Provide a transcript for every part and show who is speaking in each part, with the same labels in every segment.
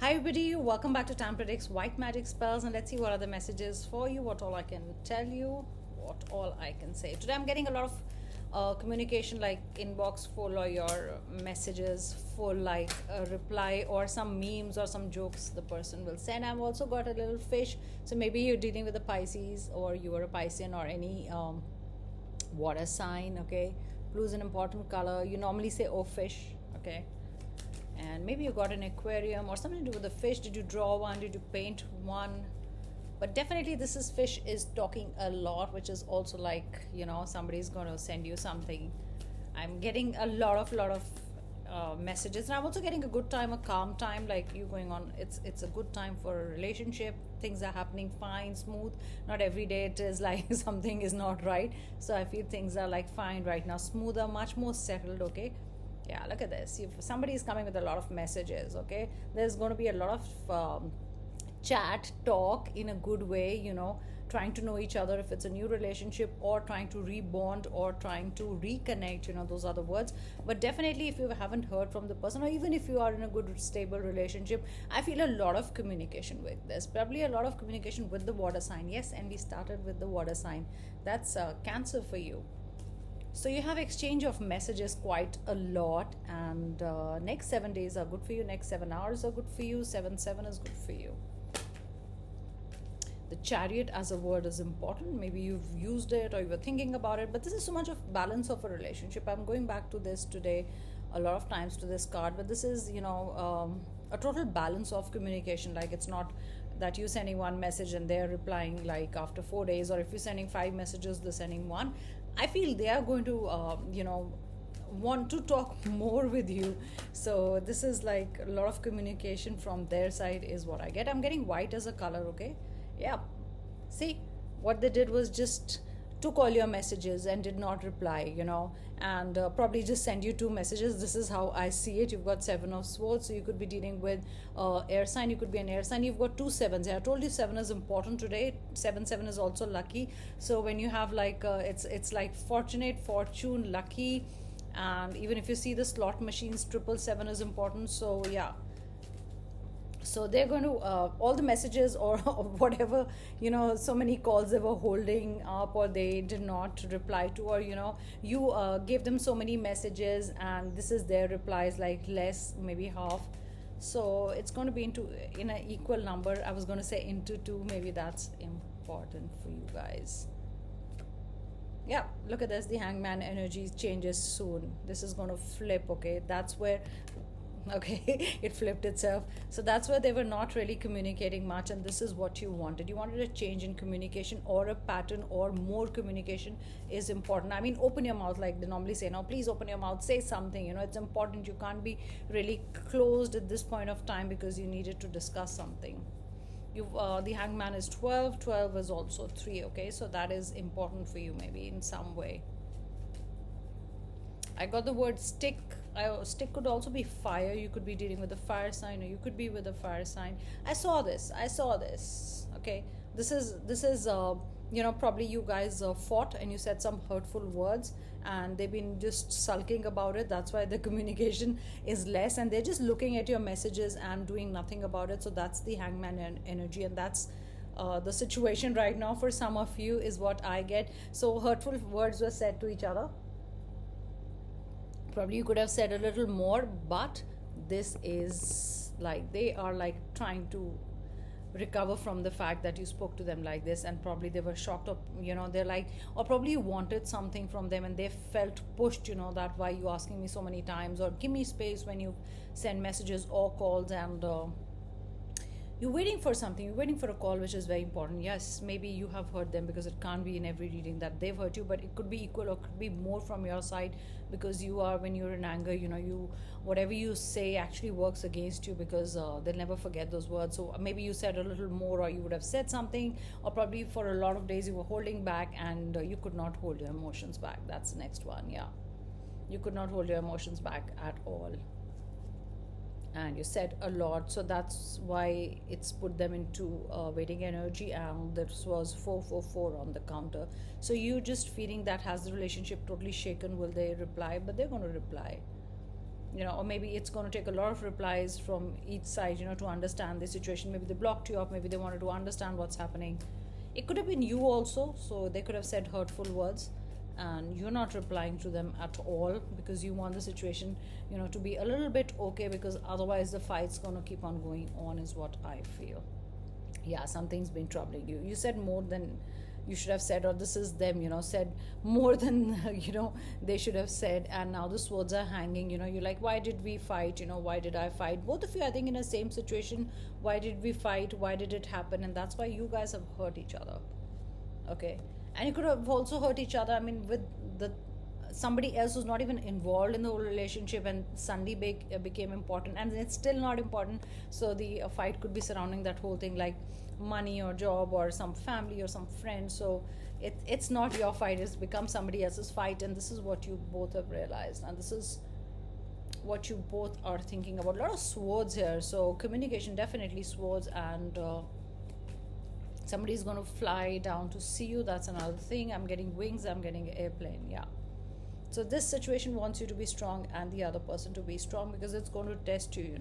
Speaker 1: Hi everybody, welcome back to Time Predicts White Magic Spells, and let's see what are the messages for you, what all I can tell you, what all I can say. Today I'm getting a lot of communication, like inbox full or your messages full, like a reply or some memes or some jokes the person will send. I've also got a little fish, so maybe you're dealing with a Pisces or you are a Piscean or any water sign, okay? Blue is an important color. You normally say, oh, fish, okay? And maybe you got an aquarium or something to do with the fish. Did you draw one? Did you paint one? But definitely this is fish is talking a lot, which is also like, somebody's going to send you something. I'm getting a lot of messages, and I'm also getting a good time, a calm time, like you going on. It's a good time for a relationship. Things are happening fine, smooth. Not every day it is like something is not right. So I feel things are like fine right now, smoother, much more settled, okay? Yeah, look at this. If somebody is coming with a lot of messages, okay, there's going to be a lot of chat, talk in a good way, trying to know each other if it's a new relationship, or trying to rebond, or trying to reconnect, those are the words. But definitely if you haven't heard from the person, or even if you are in a good stable relationship, I feel a lot of communication with this, probably a lot of communication with the water sign. Yes, and we started with the water sign. That's Cancer for you. So you have exchange of messages quite a lot, and next 7 days are good for you. Next 7 hours are good for you. 7/7 is good for you. The Chariot as a word is important. Maybe you've used it or you were thinking about it, but this is so much of balance of a relationship. I'm going back to this today a lot of times to this card, but this is a total balance of communication. Like, it's not that you're sending one message and they're replying like after 4 days, or if you're sending 5 messages, they're sending one. I feel they are going to want to talk more with you. So this is like a lot of communication from their side is what I get. I'm getting white as a color, okay? Yeah, see, what they did was just took all your messages and did not reply, and probably just send you 2 messages. This is how I see it. You've got 7 of Swords, so you could be dealing with air sign. You could be an air sign. You've got 2 7s. I told you 7 is important today. 7/7 is also lucky. So when you have like it's like fortunate, fortune, lucky, and even if you see the slot machines, 777 is important. So yeah, so they're going to all the messages or whatever, so many calls they were holding up, or they did not reply to, or you gave them so many messages and this is their replies, like less, maybe half. So it's going to be in an equal number. I was going to say into 2. Maybe that's important for you guys. Yeah, look at this. The Hangman energy changes soon. This is going to flip, okay? That's where okay, it flipped itself. So that's where they were not really communicating much, and this is what you wanted. You wanted a change in communication, or a pattern, or more communication is important. I mean, open your mouth, like they normally say. Now please open your mouth, say something. It's important. You can't be really closed at this point of time because you needed to discuss something. The Hangman is 12. 12 is also 3, okay? So that is important for you, maybe in some way. I got the word stick. Stick could also be fire. You could be dealing with a fire sign, or you could be with a fire sign. I saw this. Okay, this is probably you guys fought and you said some hurtful words, and they've been just sulking about it. That's why the communication is less, and they're just looking at your messages and doing nothing about it. So that's the Hangman energy, and that's the situation right now for some of you, is what I get. So hurtful words were said to each other. Probably you could have said a little more, but this is like they are like trying to recover from the fact that you spoke to them like this, and probably they were shocked, or they're like, or probably you wanted something from them and they felt pushed, that why you asking me so many times, or give me space when you send messages or calls, and you're waiting for something. You're waiting for a call, which is very important. Yes, maybe you have hurt them, because it can't be in every reading that they've hurt you, but it could be equal or could be more from your side, because when you're in anger, whatever you say actually works against you, because they'll never forget those words. So maybe you said a little more, or you would have said something, or probably for a lot of days you were holding back, and you could not hold your emotions back. That's the next one. Yeah, you could not hold your emotions back at all, and you said a lot, so that's why it's put them into waiting energy. And this was 444 on the counter. So you just feeling that has the relationship totally shaken. Will they reply? But they're going to reply. or maybe it's going to take a lot of replies from each side, to understand the situation. Maybe they blocked you up, maybe they wanted to understand what's happening. It could have been you also, so they could have said hurtful words and you're not replying to them at all because you want the situation, to be a little bit okay, because otherwise the fight's going to keep on going on, is what I feel. Yeah, something's been troubling you. You said more than you should have said, or this is them, said more than they should have said, and now the swords are hanging. You're like, why did we fight? Why did I fight? Both of you, I think, in the same situation. Why did we fight? Why did it happen? And that's why you guys have hurt each other. Okay, and you could have also hurt each other, I mean, with the somebody else who's not even involved in the whole relationship, and suddenly became important, and it's still not important. So the fight could be surrounding that whole thing, like money or job or some family or some friend. So it's not your fight, it's become somebody else's fight, and this is what you both have realized, and this is what you both are thinking about. A lot of swords here, so communication, definitely swords, and somebody's going to fly down to see you. That's another thing. I'm getting wings, I'm getting airplane. Yeah, so this situation wants you to be strong and the other person to be strong, because it's going to test you,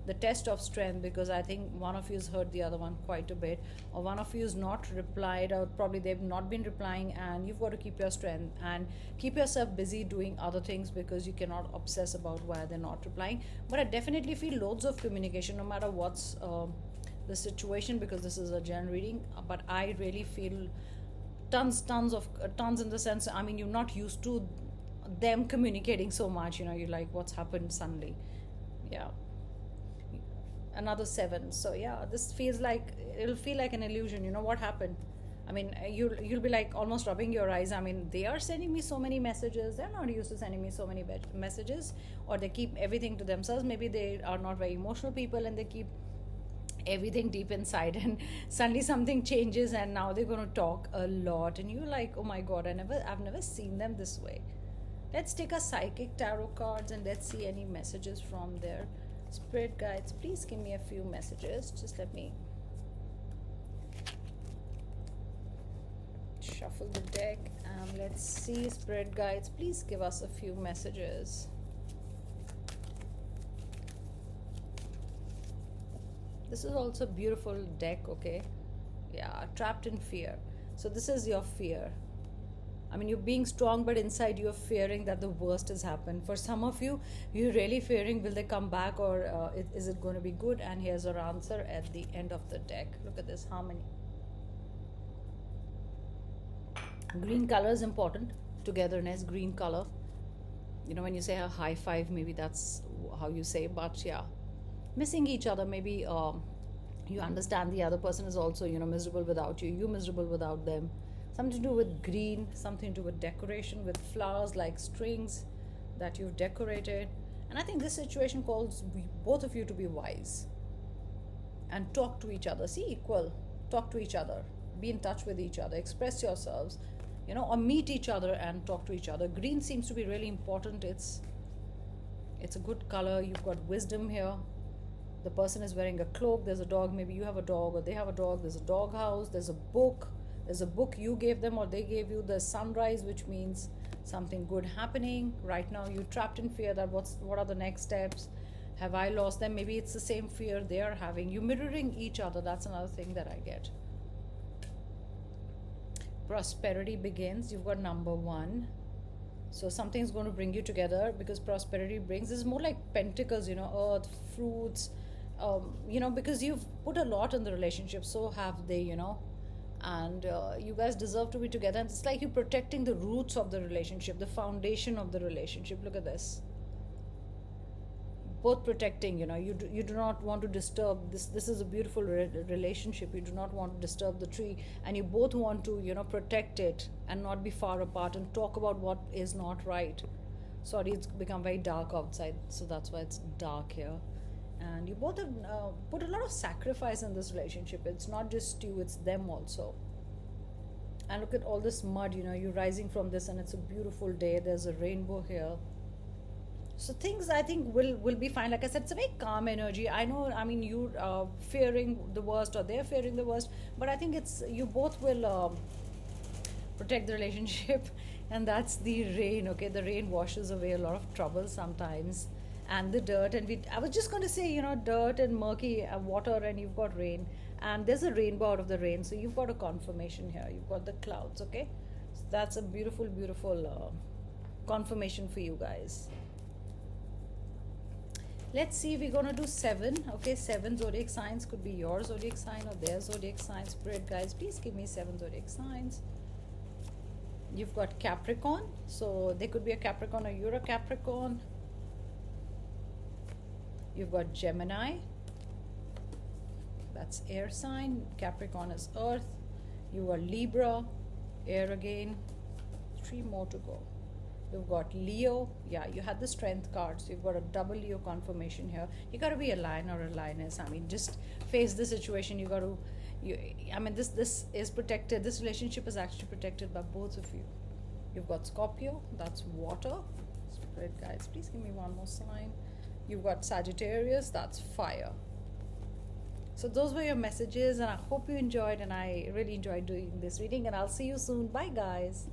Speaker 1: the test of strength, because I think one of you has hurt the other one quite a bit, or one of you has not replied, or probably they've not been replying, and you've got to keep your strength and keep yourself busy doing other things, because you cannot obsess about why they're not replying. But I definitely feel loads of communication, no matter what's the situation, because this is a general reading. But I really feel tons in the sense, I mean, you're not used to them communicating so much, you're like, what's happened suddenly? Yeah, another 7. So yeah, this feels like, it'll feel like an illusion. What happened? I mean, you'll be like almost rubbing your eyes. I mean, they are sending me so many messages, they're not used to sending me so many messages, or they keep everything to themselves. Maybe they are not very emotional people and they keep everything deep inside, and suddenly something changes and now they're going to talk a lot, and you're like, oh my god, I've never seen them this way. Let's take a psychic tarot cards and let's see any messages from there. Spirit guides, please give me a few messages. Just let me shuffle the deck, and let's see. Spirit guides, please give us a few messages. This is also a beautiful deck, okay? Yeah, trapped in fear. So this is your fear. I mean, you're being strong, but inside you're fearing that the worst has happened. For some of you, you're really fearing, will they come back, or is it going to be good? And here's our answer at the end of the deck. Look at this harmony. Green color is important. Togetherness, green color. When you say a high five, maybe that's how you say, but yeah. Missing each other, maybe you understand the other person is also, miserable without you. You're miserable without them. Something to do with green, something to do with decoration, with flowers like strings that you've decorated. And I think this situation calls both of you to be wise and talk to each other. See, equal. Talk to each other. Be in touch with each other. Express yourselves, or meet each other and talk to each other. Green seems to be really important. It's a good color. You've got wisdom here. The person is wearing a cloak. There's a dog. Maybe you have a dog or they have a dog. There's a dog house. There's a book. There's a book you gave them or they gave you. There's sunrise, which means something good happening. Right now, you're trapped in fear that what are the next steps? Have I lost them? Maybe it's the same fear they are having. You're mirroring each other. That's another thing that I get. Prosperity begins. You've got number 1. So something's going to bring you together, because prosperity brings, this is more like pentacles, earth, fruits, because you've put a lot in the relationship. So have they, and you guys deserve to be together. And it's like you're protecting the roots of the relationship, the foundation of the relationship. Look at this. Both protecting, you do not want to disturb this. This is a beautiful relationship. You do not want to disturb the tree, and you both want to protect it and not be far apart and talk about what is not right. Sorry, it's become very dark outside, so that's why it's dark here. And you both have put a lot of sacrifice in this relationship. It's not just you, it's them also. And look at all this mud, you're rising from this, and it's a beautiful day. There's a rainbow here. So things, I think, will be fine. Like I said, it's a very calm energy. I know, I mean, you fearing the worst or they're fearing the worst, but I think it's, you both will protect the relationship. And that's the rain, okay? The rain washes away a lot of trouble sometimes. and the dirt. And I was just going to say, dirt and murky water, and you've got rain, and there's a rainbow out of the rain. So you've got a confirmation here. You've got the clouds. Okay, so that's a beautiful, beautiful confirmation for you guys. Let's see if we're going to do 7. Okay, 7 zodiac signs. Could be your zodiac sign or their zodiac sign. Spirit guys, please give me 7 zodiac signs. You've got Capricorn. So there could be a Capricorn or you're a Capricorn. You've got Gemini. That's air sign. Capricorn is earth. You are Libra. Air again. 3 more to go. You've got Leo. Yeah, you had the strength card, so you've got a double Leo confirmation here. You got to be a lion or a lioness. I mean, just face the situation. You got to. I mean, this is protected. This relationship is actually protected by both of you. You've got Scorpio. That's water. Spirit guys, please give me one more sign. You've got Sagittarius. That's fire. So those were your messages, and I hope you enjoyed. And I really enjoyed doing this reading. And I'll see you soon. Bye, guys.